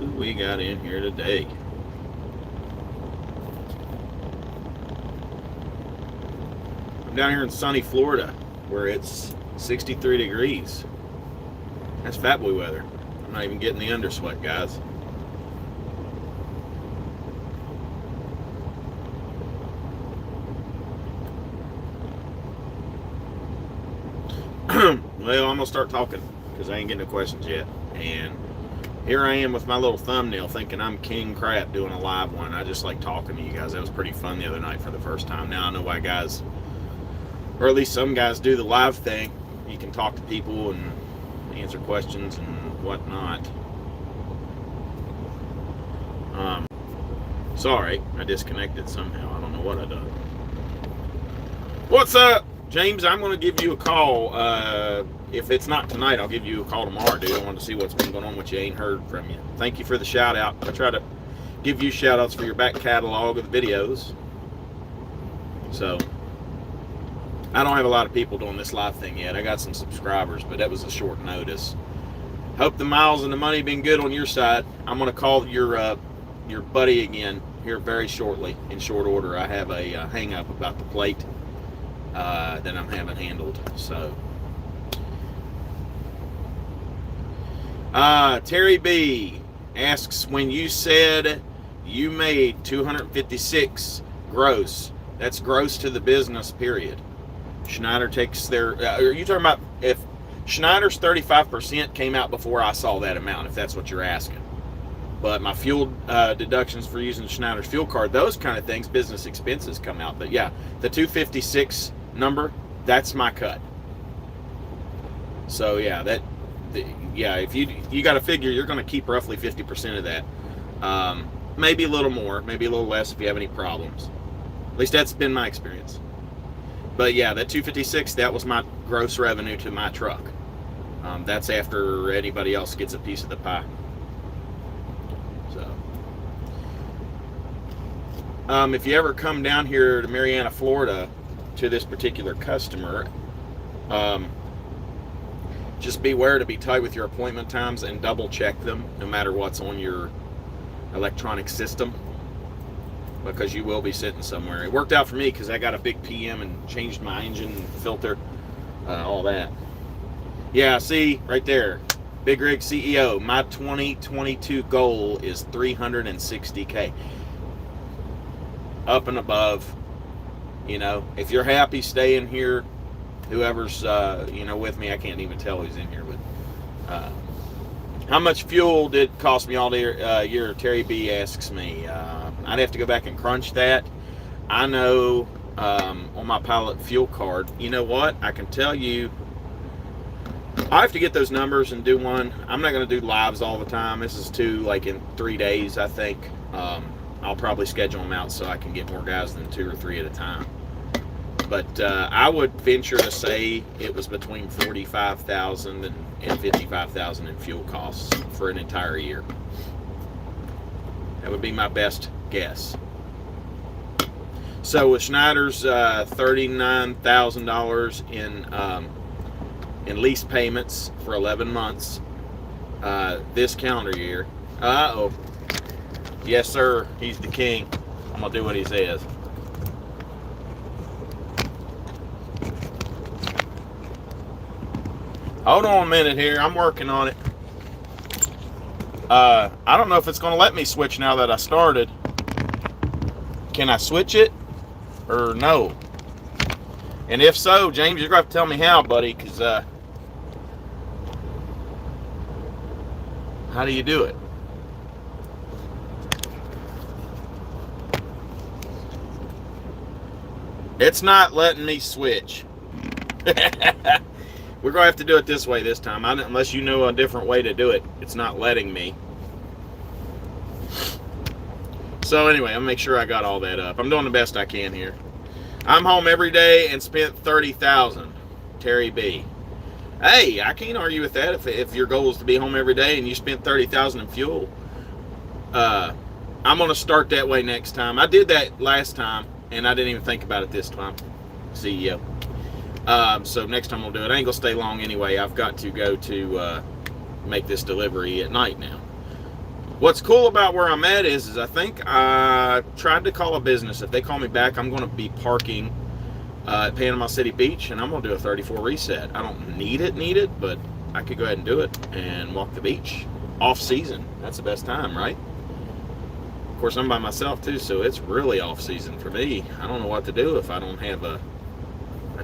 Who we got in here today? I'm down here in sunny Florida where it's 63 degrees. That's fat boy weather. I'm not even getting the undersweat, guys. Well, I'm gonna start talking because I ain't getting no questions yet. And here I am with my little thumbnail thinking I'm king crap doing a live one. I just like talking to you guys. That was pretty fun the other night for the first time. Now I know why guys, or at least some guys, do the live thing. You can talk to people and answer questions and whatnot. Sorry, I disconnected somehow. I don't know what I done. What's up, James? I'm going to give you a call. If it's not tonight, I'll give you a call tomorrow, dude. I want to see what's been going on with you. I ain't heard from you. Thank you for the shout out. I try to give you shout outs for your back catalog of the videos. So, I don't have a lot of people doing this live thing yet. I got some subscribers, but that was a short notice. Hope the miles and the money been good on your side. I'm going to call your buddy again here very shortly, in short order. I have a hang up about the plate that I'm having handled. So, Terry B asks, when you said you made 256 gross, that's gross to the business, period. Schneider takes their, are you talking about if Schneider's 35% came out before I saw that amount, if that's what you're asking? But my fuel deductions for using Schneider's fuel card, those kind of things, business expenses come out. But yeah, the 256 number, that's my cut. So yeah, if you got to figure you're going to keep roughly 50% of that. Maybe a little more, maybe a little less if you have any problems. At least that's been my experience. But yeah, that 256, that was my gross revenue to my truck. That's after anybody else gets a piece of the pie. So, if you ever come down here to Marianna, Florida, to this particular customer, just beware to be tight with your appointment times and double check them, no matter what's on your electronic system, because you will be sitting somewhere. It worked out for me because I got a big PM and changed my engine filter, all that. Yeah, see, right there, Big Rig CEO, my 2022 goal is 360K. Up and above. You know, if you're happy staying here, whoever's, with me, I can't even tell who's in here, but, how much fuel did it cost me all year? Terry B asks me. I'd have to go back and crunch that. I know, on my pilot fuel card, you know what? I can tell you, I have to get those numbers and do one. I'm not going to do lives all the time. This is in 3 days, I think. I'll probably schedule them out so I can get more guys than 2 or 3 at a time. But I would venture to say it was between $45,000 and $55,000 in fuel costs for an entire year. That would be my best guess. So with Schneider's $39,000 in lease payments for 11 months this calendar year. Uh-oh. Yes, sir. He's the king. I'm going to do what he says. Hold on a minute here. I'm working on it. I don't know if it's going to let me switch now that I started. Can I switch it or no? And if so, James, you're going to have to tell me how, buddy, because how do you do it? It's not letting me switch. We're going to have to do it this way this time. Unless you know a different way to do it, it's not letting me. So anyway, I'll make sure I got all that up. I'm doing the best I can here. I'm home every day and spent $30,000. Terry B. Hey, I can't argue with that. If your goal is to be home every day and you spent $30,000 in fuel, I'm going to start that way next time. I did that last time, and I didn't even think about it this time. CEO. So next time we'll do it. I ain't gonna stay long anyway. I've got to go to make this delivery at night now. What's cool about where I'm at is I think I tried to call a business. If they call me back, I'm going to be parking at Panama City Beach, and I'm going to do a 34 reset. I don't need it, but I could go ahead and do it and walk the beach. Off season. That's the best time, right? Of course, I'm by myself too, so it's really off season for me. I don't know what to do if I don't have a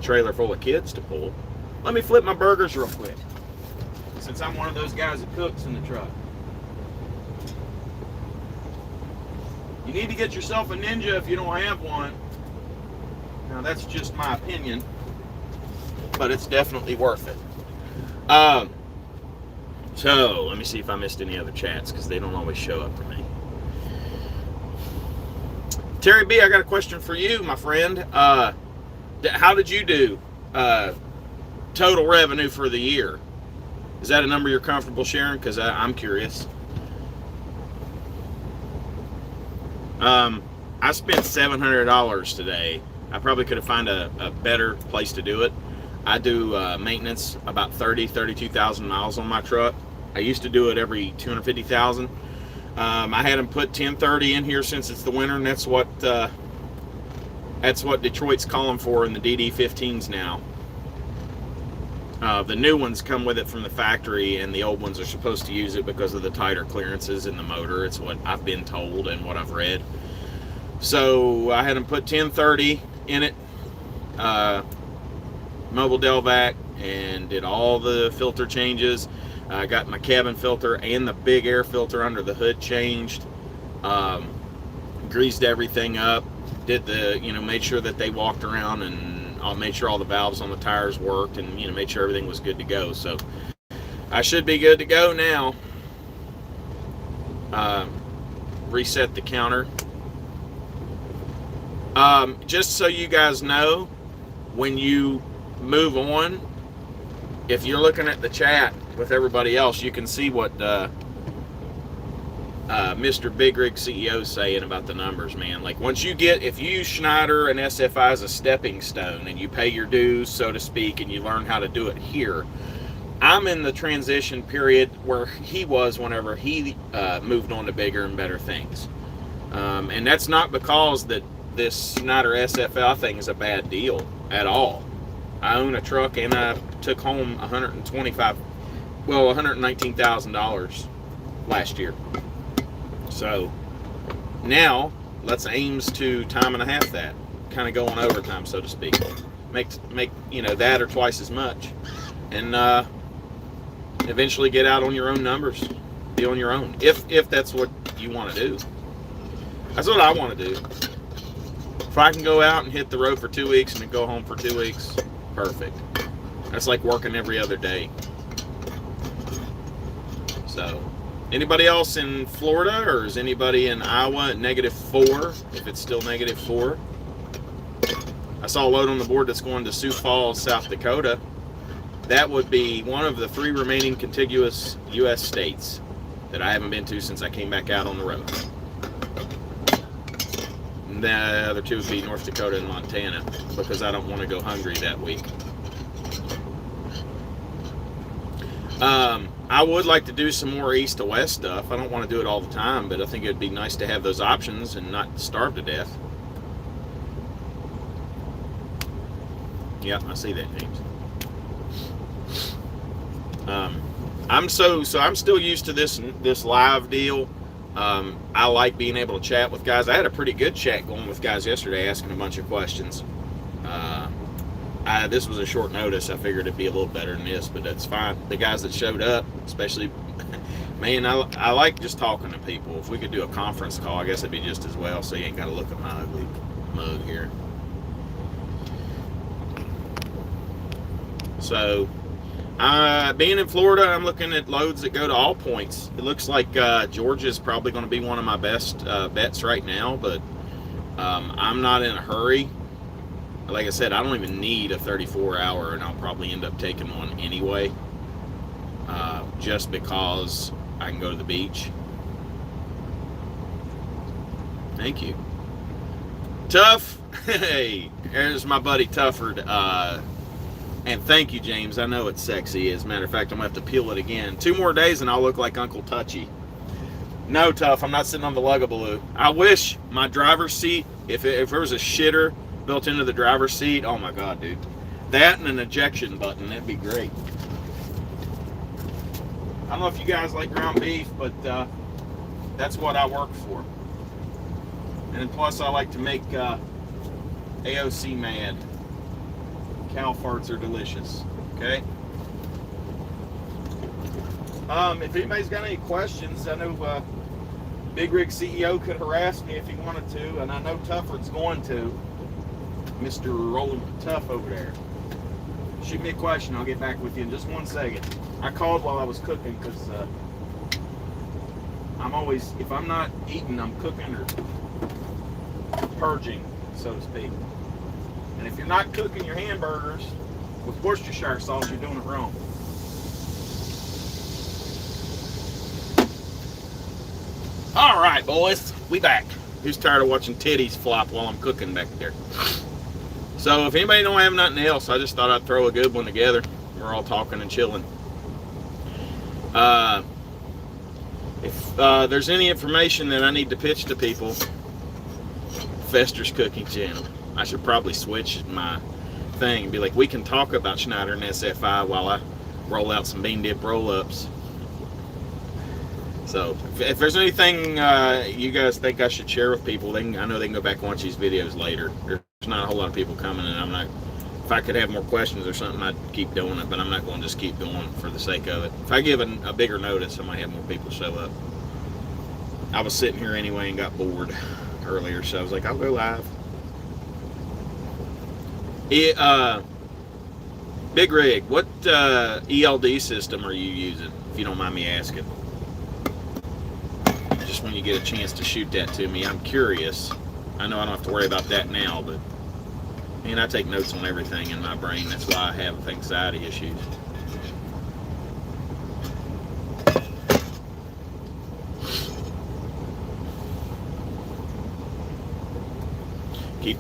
trailer full of kids to pull. Let me flip my burgers real quick, since I'm one of those guys that cooks in the truck. You need to get yourself a Ninja if you don't have one. Now, that's just my opinion, but it's definitely worth it. So, let me see if I missed any other chats, because they don't always show up for me. Terry B, I got a question for you, my friend. How did you do total revenue for the year? Is that a number you're comfortable sharing? Because I'm curious. I spent $700 today. I probably could have found a better place to do it. I do maintenance about 32,000 miles on my truck. I used to do it every 250,000. I had them put 1030 in here since it's the winter, and that's what Detroit's calling for in the DD15s now. The new ones come with it from the factory, and the old ones are supposed to use it because of the tighter clearances in the motor. It's what I've been told and what I've read. So I had them put 1030 in it, mobile Delvac, and did all the filter changes. I got my cabin filter and the big air filter under the hood changed. Greased everything up. Did made sure that they walked around, and I made sure all the valves on the tires worked, and made sure everything was good to go. So I should be good to go now. Reset the counter. Just so you guys know, when you move on, if you're looking at the chat with everybody else, you can see what Mr. Big Rig CEO is saying about the numbers, man. Like, if you use Schneider and SFI as a stepping stone, and you pay your dues, so to speak, and you learn how to do it here, I'm in the transition period where he was whenever he moved on to bigger and better things. And that's not because that this Schneider SFI thing is a bad deal at all. I own a truck, and I took home $119,000 last year. So now let's aims to time and a half that, kind of go on overtime, so to speak. Make that or twice as much, and eventually get out on your own numbers, be on your own, if that's what you want to do. That's what I want to do. If I can go out and hit the road for 2 weeks and then go home for 2 weeks, perfect. That's like working every other day. So, anybody else in Florida, or is anybody in Iowa at -4, if it's still -4? I saw a load on the board that's going to Sioux Falls, South Dakota. That would be one of the 3 remaining contiguous U.S. states that I haven't been to since I came back out on the road. And the other 2 would be North Dakota and Montana, because I don't want to go hungry that week. I would like to do some more east to west stuff. I don't want to do it all the time, but I think it'd be nice to have those options and not starve to death. Yeah, I see that, James. I'm still used to this live deal. I like being able to chat with guys. I had a pretty good chat going with guys yesterday, asking a bunch of questions. This was a short notice. I figured it'd be a little better than this, but that's fine. The guys that showed up, especially, man, I like just talking to people. If we could do a conference call, I guess it'd be just as well, so you ain't got to look at my ugly mug here. So, being in Florida, I'm looking at loads that go to all points. It looks like Georgia's probably going to be one of my best bets right now, but I'm not in a hurry. Like I said, I don't even need a 34-hour, and I'll probably end up taking one anyway, just because I can go to the beach. Thank you. Tough. Hey, there's my buddy Tufford. And thank you, James. I know it's sexy. As a matter of fact, I'm going to have to peel it again. 2 more days and I'll look like Uncle Touchy. No, Tough, I'm not sitting on the Lugabaloo. I wish my driver's seat, if there was a shitter built into the driver's seat, oh my God, dude. That and an ejection button, that'd be great. I don't know if you guys like ground beef, but that's what I work for. And plus, I like to make AOC mad. Cow farts are delicious. Okay. If anybody's got any questions, I know Big Rig CEO could harass me if he wanted to, and I know Tufford's going to. Mr. Rolling Tough over there. Shoot me a question. I'll get back with you in just 1 second. I called while I was cooking because I'm always, if I'm not eating, I'm cooking or purging, so to speak. And if you're not cooking your hamburgers with Worcestershire sauce, you're doing it wrong. All right, boys, we back. Who's tired of watching titties flop while I'm cooking back there? So if anybody don't have nothing else, I just thought I'd throw a good one together. We're all talking and chilling. If there's any information that I need to pitch to people, Fester's Cooking Channel. I should probably switch my thing and be like, we can talk about Schneider and SFI while I roll out some bean dip roll-ups. So if there's anything you guys think I should share with people, I know they can go back and watch these videos later. There's not a whole lot of people coming, and I'm not. If I could have more questions or something, I'd keep doing it, but I'm not going to just keep going for the sake of it. If I give a bigger notice, I might have more people show up. I was sitting here anyway and got bored earlier, so I was like, I'll go live. Big Rig, what ELD system are you using, if you don't mind me asking? Just when you get a chance to shoot that to me, I'm curious. I know I don't have to worry about that now, but man, I take notes on everything in my brain. That's why I have anxiety issues.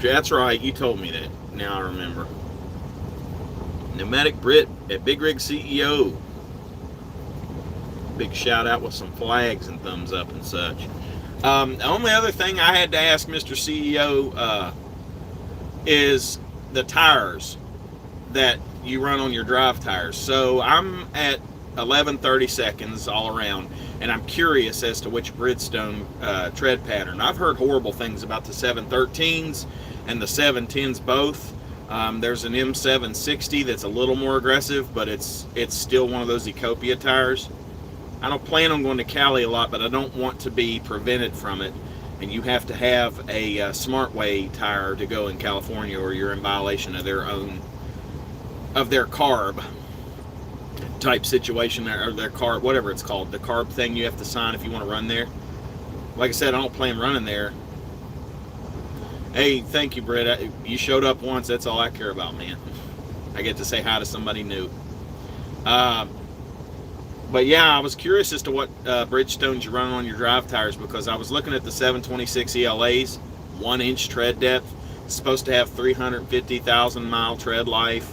That's right, you told me that. Now I remember. Pneumatic Brit at Big Rig CEO. Big shout out with some flags and thumbs up and such. The only other thing I had to ask Mr. CEO is the tires that you run on your drive tires. So I'm at 11:30 seconds all around, and I'm curious as to which Bridgestone tread pattern. I've heard horrible things about the 713s and the 710s both. There's an M760 that's a little more aggressive, but it's still one of those Ecopia tires. I don't plan on going to Cali a lot, but I don't want to be prevented from it. And you have to have a Smartway tire to go in California, or you're in violation of their CARB type situation, or their CARB, whatever it's called, the CARB thing you have to sign if you want to run there. Like I said, I don't plan running there. Hey, thank you, Britt. You showed up once. That's all I care about, man. I get to say hi to somebody new. But yeah, I was curious as to what Bridgestones you run on your drive tires, because I was looking at the 726 ELAs, 1-inch tread depth. It's supposed to have 350,000 mile tread life,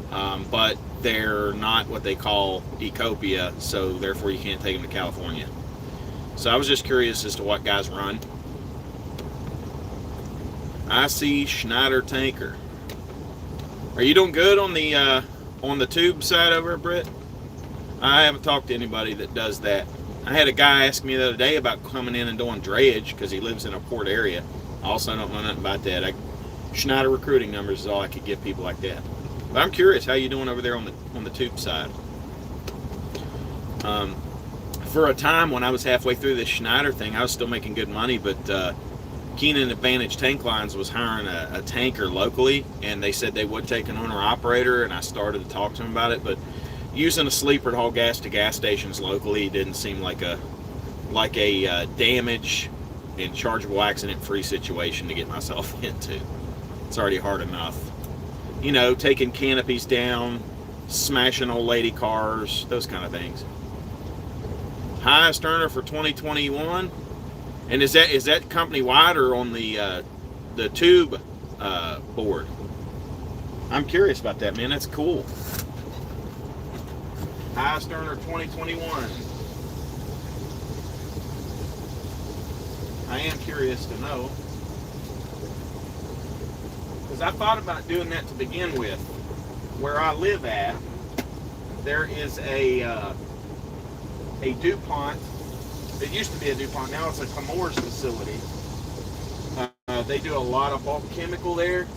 but they're not what they call Ecopia, so therefore you can't take them to California. So I was just curious as to what guys run. I see Schneider tanker. Are you doing good on the tube side over at Britt? I haven't talked to anybody that does that. I had a guy ask me the other day about coming in and doing drayage because he lives in a port area. I also don't know nothing about that. Schneider recruiting numbers is all I could give people like that. But I'm curious how you doing over there on the tube side. For a time when I was halfway through this Schneider thing, I was still making good money, but Keenan Advantage Tank Lines was hiring a tanker locally, and they said they would take an owner-operator, and I started to talk to them about it, but using a sleeper to haul gas to gas stations locally didn't seem like a damage and chargeable accident-free situation to get myself into. It's already hard enough. You know, taking canopies down, smashing old lady cars, those kind of things. Highest earner for 2021, and is that company wide or on the tube board? I'm curious about that, man. That's cool. Highest earner 2021. I am curious to know. Because I thought about doing that to begin with. Where I live at, there is a DuPont. It used to be a DuPont. Now it's a Chemours facility. They do a lot of bulk chemical there.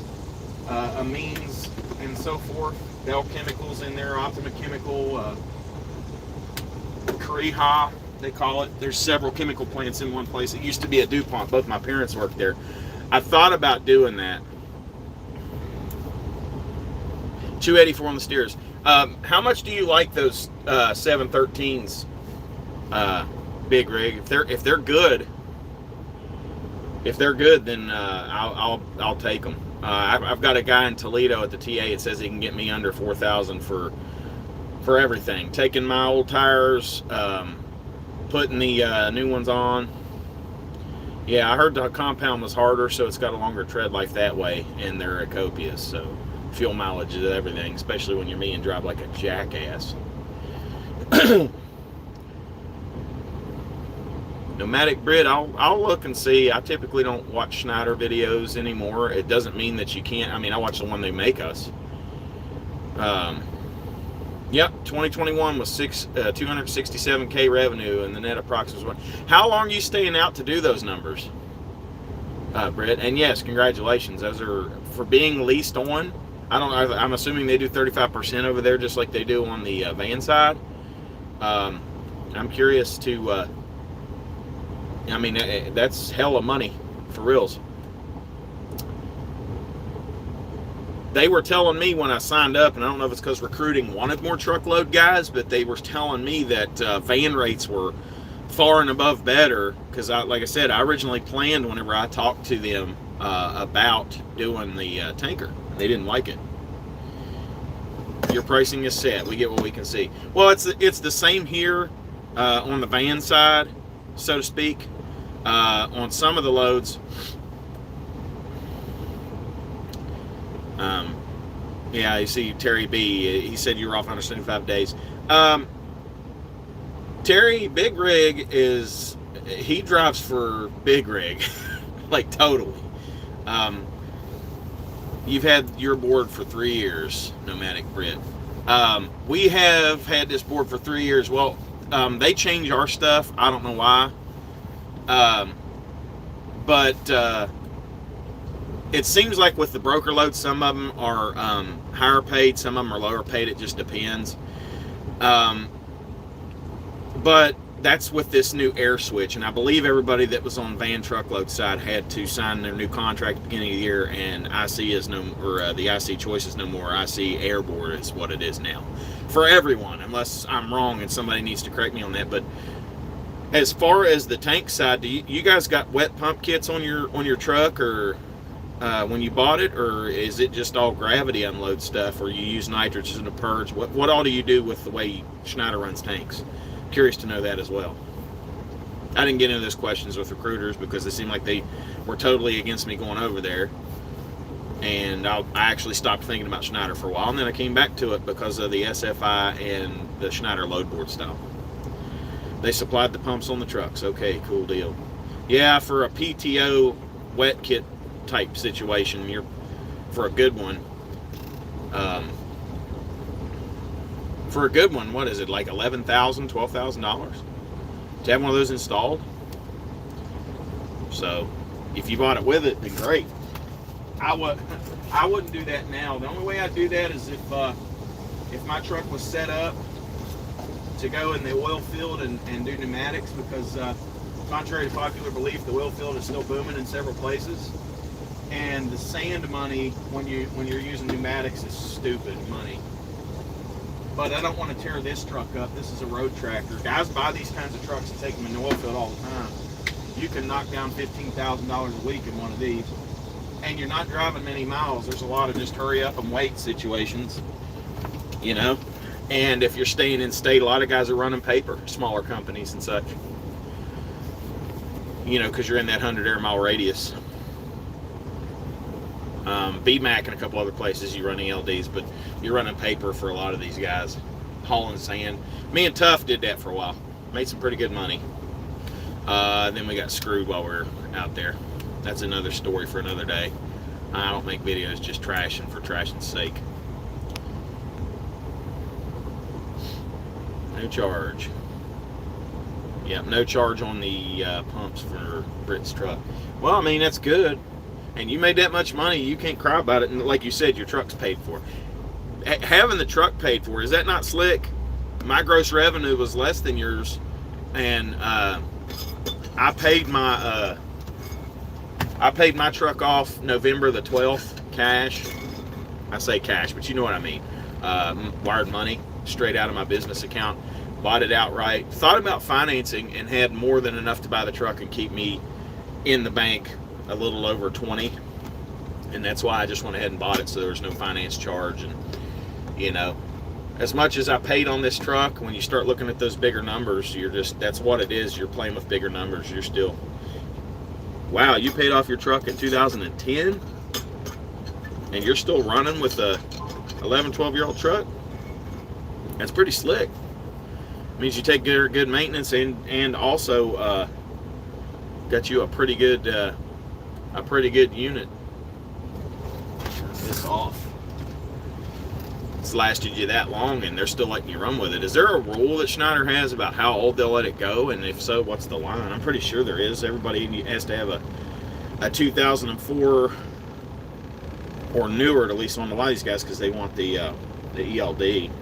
Amines and so forth. Bell Chemicals in there, Optima Chemical, Kariha, they call it. There's several chemical plants in one place. It used to be a DuPont. Both my parents worked there. I thought about doing that. 284 on the steers. How much do you like those 713s, big rig? If they're good, then I'll take them. I've got a guy in Toledo at the TA. It says he can get me under 4,000 for everything. Taking my old tires, putting the new ones on. Yeah, I heard the compound was harder, so it's got a longer tread life that way, and they're copious. So fuel mileage is everything, especially when you're me and drive like a jackass. Pneumatic Brit, I'll look and see. I typically don't watch Schneider videos anymore. It doesn't mean that you can't. I mean, I watch the one they make us. Yep, 2021 was 267K revenue, and the net approximate was one. How long are you staying out to do those numbers, Britt? And yes, congratulations. Those are for being leased on. I'm assuming they do 35% over there, just like they do on the van side. I'm curious to. I mean, that's hella money for reals. They were telling me when I signed up, and I don't know if it's because recruiting wanted more truckload guys, but they were telling me that van rates were far and above better. Because, like I said, I originally planned whenever I talked to them about doing the tanker. They didn't like it. Your pricing is set. We get what we can see. Well, it's the same here on the van side, so to speak. On some of the loads, yeah, you see Terry B, he said you were off 175 days. Terry, Big Rig he drives for Big Rig, like totally. You've had your board for 3 years, Nomadic Brit. We have had this board for 3 years. Well, they change our stuff. I don't know why. But it seems like with the broker loads, some of them are higher paid, some of them are lower paid. It just depends. But that's with this new air switch, and I believe everybody that was on van truckload side had to sign their new contract at the beginning of the year, and IC is no, or the IC choice is no more. IC airboard is what it is now for everyone, unless I'm wrong and somebody needs to correct me on that. But as far as the tank side, do you guys got wet pump kits on your truck, or when you bought it, or is it just all gravity unload stuff, or you use nitrogen to purge? What all do you do with the way Schneider runs tanks? Curious to know that as well. I didn't get into those questions with recruiters because they seemed like they were totally against me going over there, and I actually stopped thinking about Schneider for a while, and then I came back to it because of the SFI and the Schneider load board style. They supplied the pumps on the trucks. Okay, cool deal. Yeah, for a PTO wet kit type situation, for a good one. For a good one, what is it, like $11,000, $12,000 to have one of those installed? So, if you bought it with it, then great. I wouldn't do that now. The only way I'd do that is if my truck was set up to go in the oil field and do pneumatics, because contrary to popular belief, the oil field is still booming in several places, and the sand money when you're using pneumatics is stupid money. But I don't want to tear this truck up. This is a road tractor. Guys buy these kinds of trucks and take them in the oil field all the time. You can knock down $15,000 a week in one of these, and you're not driving many miles. There's a lot of just hurry up and wait situations, you know. And if you're staying in state, a lot of guys are running paper, smaller companies and such, you know, because you're in that 100 air mile radius. BMAC and a couple other places you run ELDs, but you're running paper for a lot of these guys, hauling sand. Me and Tuff did that for a while, made some pretty good money. Then we got screwed while we were out there. That's another story for another day. I don't make videos just trashing for trashing's sake. No charge. Yep, no charge on the pumps for Britt's truck. Well, I mean, that's good. And you made that much money, you can't cry about it. And like you said, your truck's paid for. Having the truck paid for, is that not slick? My gross revenue was less than yours. And I paid my truck off November the 12th, cash. I say cash, but you know what I mean. Wired money straight out of my business account. Bought it outright. Thought about financing and had more than enough to buy the truck and keep me in the bank a little over 20. And that's why I just went ahead and bought it, so there was no finance charge. And you know, as much as I paid on this truck, when you start looking at those bigger numbers, you're just, that's what it is. You're playing with bigger numbers. You're still, wow, you paid off your truck in 2010 and you're still running with a 11, 12-year-old truck? That's pretty slick. Means you take good maintenance and also got you a pretty good unit. Turn this off. It's lasted you that long and they're still letting you run with it. Is there a rule that Schneider has about how old they'll let it go? And if so, what's the line? I'm pretty sure there is. Everybody has to have a 2004 or newer, at least on a lot of these guys, because they want the ELD.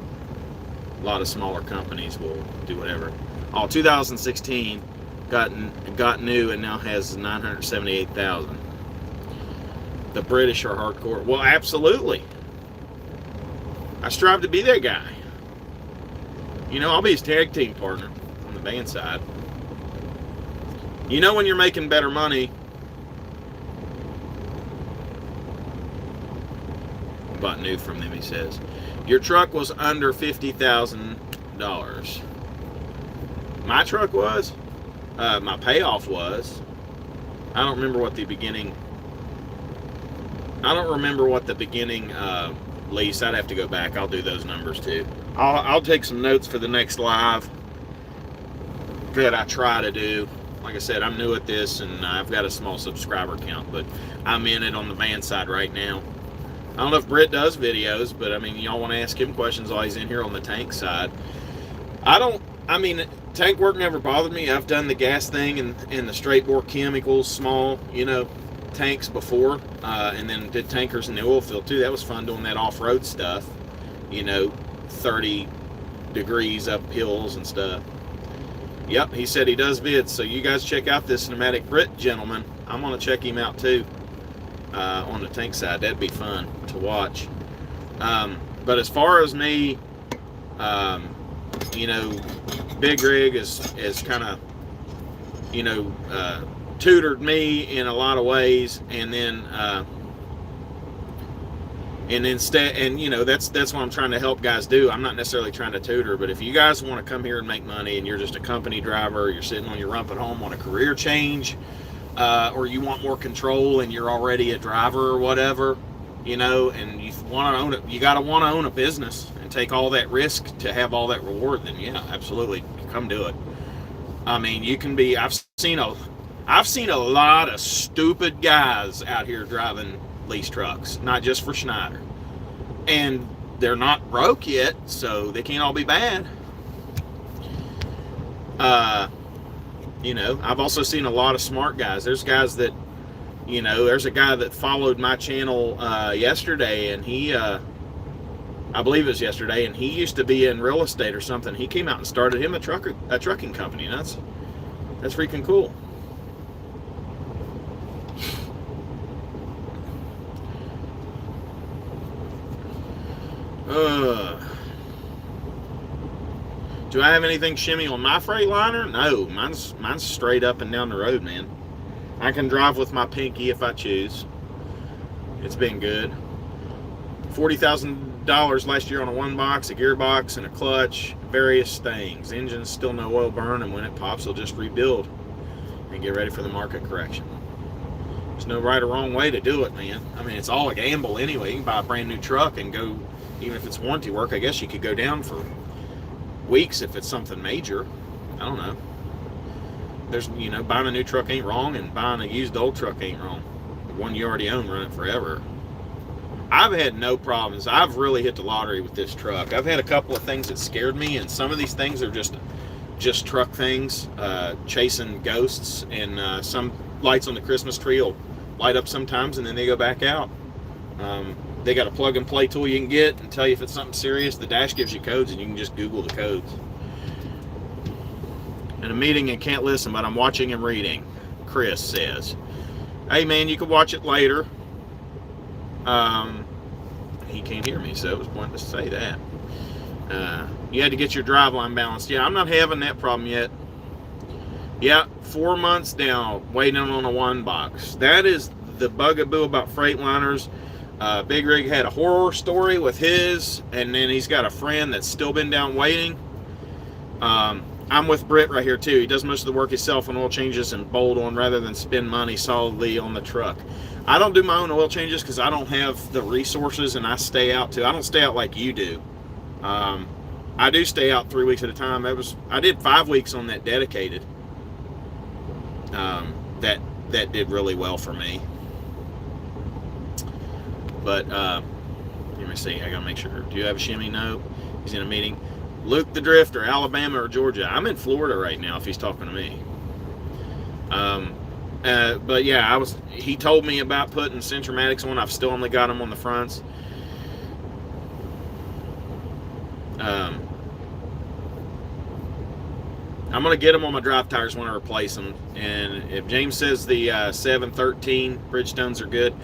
A lot of smaller companies will do whatever. Oh, 2016 got new and now has 978,000. The British are hardcore. Well, absolutely. I strive to be that guy. You know, I'll be his tag team partner on the band side. You know when you're making better money. Bought new from them, he says. Your truck was under $50,000. My truck was. My payoff was. I don't remember what the beginning. Lease. I'd have to go back. I'll do those numbers too. I'll take some notes for the next live that I try to do. Like I said, I'm new at this and I've got a small subscriber count, but I'm in it on the van side right now. I don't know if Britt does videos, but I mean, y'all want to ask him questions while he's in here on the tank side. Tank work never bothered me. I've done the gas thing and the straight bore chemicals, small, tanks before, and then did tankers in the oil field too. That was fun doing that off-road stuff, 30 degrees up hills and stuff. Yep, he said he does vids, so you guys check out this Pneumatic Brit gentleman. I'm going to check him out too on the tank side. That'd be fun to watch. But as far as me, Big Rig is kind of, tutored me in a lot of ways, and then that's what I'm trying to help guys do. I'm not necessarily trying to tutor, but if you guys want to come here and make money and you're just a company driver, you're sitting on your rump at home on a career change, or you want more control and you're already a driver or whatever, and you want to own it, you got to want to own a business and take all that risk to have all that reward, then yeah, absolutely, come do it. I mean, you can be, I've seen a lot of stupid guys out here driving lease trucks, not just for Schneider. And they're not broke yet, so they can't all be bad. I've also seen a lot of smart guys. There's guys that, there's a guy that followed my channel yesterday, and he, I believe it was yesterday, and he used to be in real estate or something. He came out and started him a trucking company, and that's freaking cool. Do I have anything shimmy on my Freightliner? No, mine's straight up and down the road, man. I can drive with my pinky if I choose. It's been good. $40,000 last year on a one box, a gearbox, and a clutch, various things. Engine's still no oil burn, and when it pops, it'll just rebuild and get ready for the market correction. There's no right or wrong way to do it, man. I mean, it's all a gamble anyway. You can buy a brand new truck and go, even if it's warranty work, I guess you could go down for weeks if it's something major. I don't know. there's, you know, buying a new truck ain't wrong, and buying a used old truck ain't wrong. The one you already own, run it forever. I've had no problems. I've really hit the lottery with this truck. I've had a couple of things that scared me, and some of these things are just truck things, chasing ghosts, and some lights on the Christmas tree will light up sometimes and then they go back out. They got a plug and play tool you can get and tell you if it's something serious. The dash gives you codes and you can just Google the codes. In a meeting and can't listen, but I'm watching and reading, Chris says. Hey man, you can watch it later. He can't hear me, so it was pointless to say that. You had to get your driveline balanced. Yeah, I'm not having that problem yet. Yeah, 4 months down, waiting on a one box. That is the bugaboo about Freightliners. Big Rig had a horror story with his, and then he's got a friend that's still been down waiting. I'm with Britt right here too. He does most of the work himself on oil changes and bolt on rather than spend money solidly on the truck. I don't do my own oil changes because I don't have the resources, and I stay out too. I don't stay out like you do. I do stay out 3 weeks at a time. I did 5 weeks on that dedicated. That did really well for me. But let me see. I gotta make sure. Do you have a shimmy? No. He's in a meeting. Luke the Drifter, Alabama or Georgia? I'm in Florida right now. If he's talking to me. But yeah, he told me about putting Centromatics on. I've still only got them on the fronts. I'm going to get them on my drive tires when I replace them. And if James says the 713 Bridgestones are good,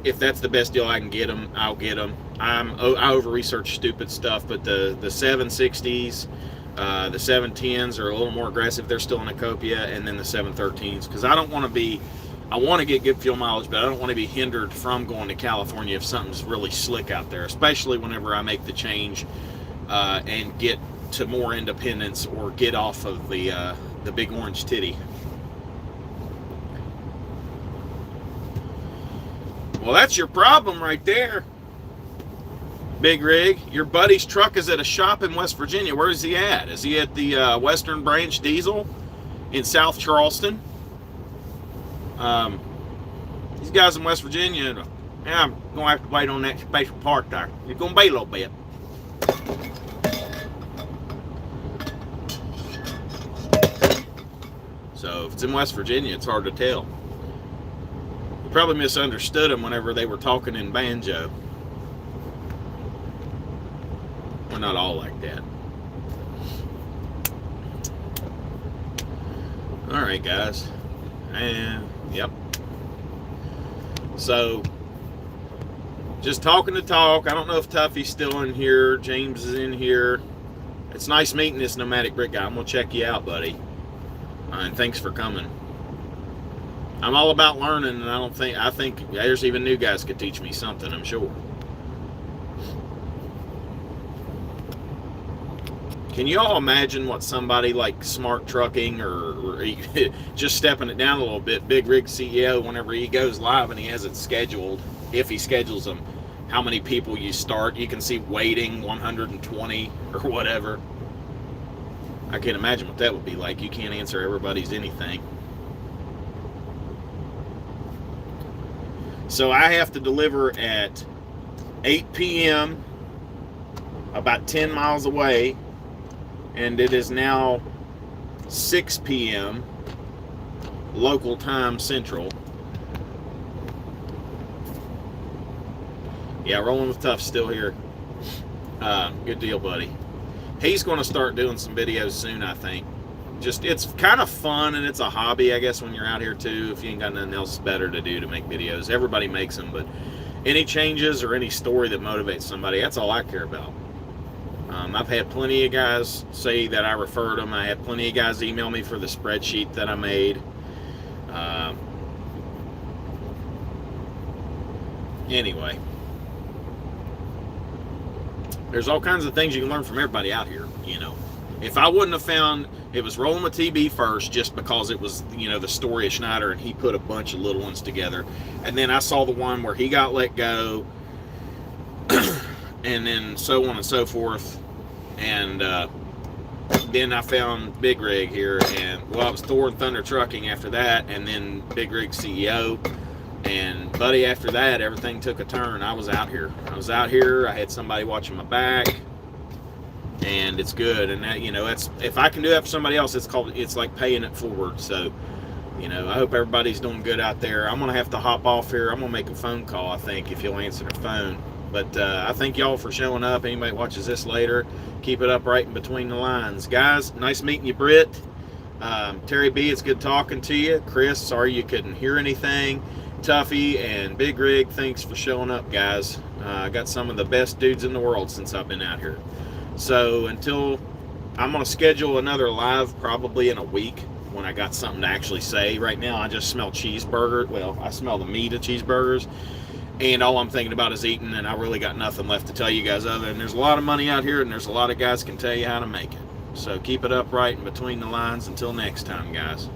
if that's the best deal I can get them, I'll get them. I over-research stupid stuff, but the 760s, the 710s are a little more aggressive. They're still in a Copia, and then the 713s. Because I want to get good fuel mileage, but I don't want to be hindered from going to California if something's really slick out there, especially whenever I make the change and get to more independence or get off of the big orange titty. Well, that's your problem right there, Big Rig. Your buddy's truck is at a shop in West Virginia. Where is he at? Is he at the Western Branch Diesel in South Charleston? These guys in West Virginia, yeah, I'm going to have to wait on that special part there. It's going to be a little bit. So if it's in West Virginia, it's hard to tell. You probably misunderstood them whenever they were talking in banjo. We're not all like that. Alright guys. And yep. So just talking to talk. I don't know if Tuffy's still in here. James is in here. It's nice meeting this nomadic brick guy. I'm gonna check you out, buddy. And thanks for coming. I'm all about learning, and I think there's even new guys could teach me something, I'm sure. Can you all imagine what somebody like Smart Trucking or just stepping it down a little bit, Big Rig CEO, whenever he goes live and he has it scheduled, if he schedules them, how many people you can see waiting, 120 or whatever. I can't imagine what that would be like. You can't answer everybody's anything. So I have to deliver at 8 p.m. about 10 miles away, and it is now 6 p.m. local time central. Yeah, Rolling with Tuff still here. Good deal, buddy. He's going to start doing some videos soon, I think. It's kind of fun, and it's a hobby, I guess, when you're out here too. If you ain't got nothing else better to do to make videos. Everybody makes them, but any changes or any story that motivates somebody, that's all I care about. I've had plenty of guys say that I referred them. I had plenty of guys email me for the spreadsheet that I made. Anyway. There's all kinds of things you can learn from everybody out here, you know. If I wouldn't have found it was Rolling with TB first, just because it was, you know, the story of Schneider, and he put a bunch of little ones together, and then I saw the one where he got let go, and then so on and so forth, and then I found Big Rig here, and well, I was Thor and Thunder Trucking after that, and then Big Rig CEO. And buddy, after that, everything took a turn. I was out here. I had somebody watching my back, and it's good. And that, that's, if I can do that for somebody else, it's like paying it forward. So, I hope everybody's doing good out there. I'm gonna have to hop off here. I'm gonna make a phone call, I think, if you'll answer the phone. But I thank y'all for showing up. Anybody watches this later, keep it up right in between the lines, guys. Nice meeting you, Britt. Terry B, it's good talking to you. Chris, sorry you couldn't hear anything. Tuffy and Big Rig, thanks for showing up, guys. I got some of the best dudes in the world since I've been out here. So until I'm going to schedule another live probably in a week when I got something to actually say. Right now I just smell cheeseburger. Well, I smell the meat of cheeseburgers, and all I'm thinking about is eating, and I really got nothing left to tell you guys other than there's a lot of money out here, and there's a lot of guys can tell you how to make it. So keep it up right in between the lines. Until next time, guys.